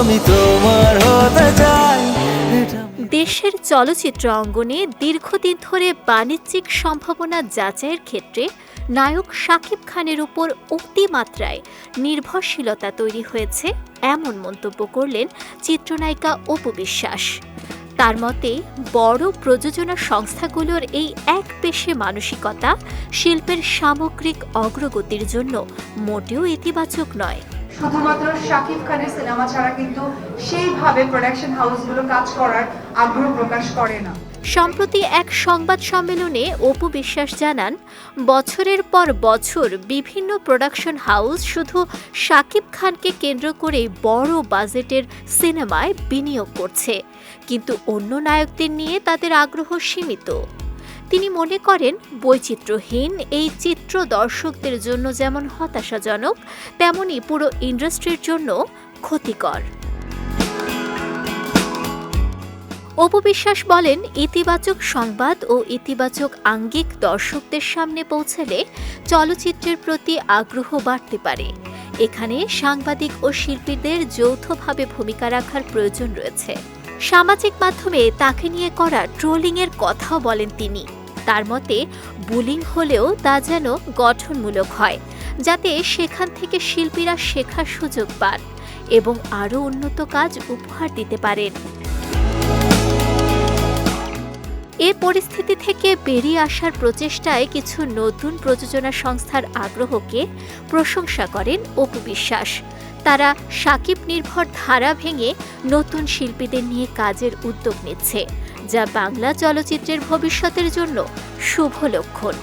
আমি তোমার হতে চাই। দেশের চলচ্চিত্র অঙ্গনে দীর্ঘদিন ধরে বাণিজ্যিক সম্ভাবনা যাচাইয়ের ক্ষেত্রে নায়ক শাকিব খানের উপর অতিমাত্রায় নির্ভরশীলতা তৈরি হয়েছে এমন মন্তব্য করলেন চিত্রনায়িকা অপু বিশ্বাস। তার মতে বড় প্রযোজনা সংস্থাগুলোর এই একপেশে মানসিকতা শিল্পের সামগ্রিক অগ্রগতির জন্য মোটেও ইতিবাচক নয়। শুধুমাত্র শাকিব খানের সিনেমা ছাড়া কিন্তু সেইভাবে প্রোডাকশন হাউসগুলো কাজ করার আগ্রহ প্রকাশ করে না। সম্প্রতি এক সংবাদ সম্মেলনে অপু বিশ্বাস জানান, বছরের পর বছর বিভিন্ন প্রোডাকশন হাউস শুধু শাকিব খানকে কেন্দ্র করে বড় বাজেটের সিনেমায় বিনিয়োগ করছে, কিন্তু অন্য নায়কদের নিয়ে তাদের আগ্রহ সীমিত। তিনি মনে করেন বৈচিত্র্যহীন এই চিত্র দর্শকদের জন্য যেমন হতাশাজনক, তেমনি পুরো ইন্ডাস্ট্রির জন্য ক্ষতিকর। অপু বিশ্বাস বলেন, ইতিবাচক সংবাদ ও ইতিবাচক আঙ্গিক দর্শকদের সামনে পৌঁছালে চলচ্চিত্রের প্রতি আগ্রহ বাড়তে পারে। এখানে সাংবাদিক ও শিল্পীদের যৌথভাবে ভূমিকা রাখার প্রয়োজন রয়েছে। সামাজিক মাধ্যমে তাকে নিয়ে করা ট্রোলিংয়ের কথাও বলেন তিনি। তার মতে বুলিং হলেও তা যেন গঠনমূলক হয়, যাতে সেখান থেকে শিল্পীরা শেখার সুযোগ পান এবং আরও উন্নত কাজ উপহার দিতে পারেন। এ পরিস্থিতি থেকে বেরিয়ে আসার প্রচেষ্টায় কিছু নতুন প্রযোজনা সংস্থার আগ্রহকে প্রশংসা করেন অপু বিশ্বাস। তারা শাকিব নির্ভর ধারা ভেঙে নতুন শিল্পীদের নিয়ে কাজের উদ্যোগ নিচ্ছে, যা বাংলা চলচ্চিত্রের ভবিষ্যতের জন্য শুভ লক্ষণ।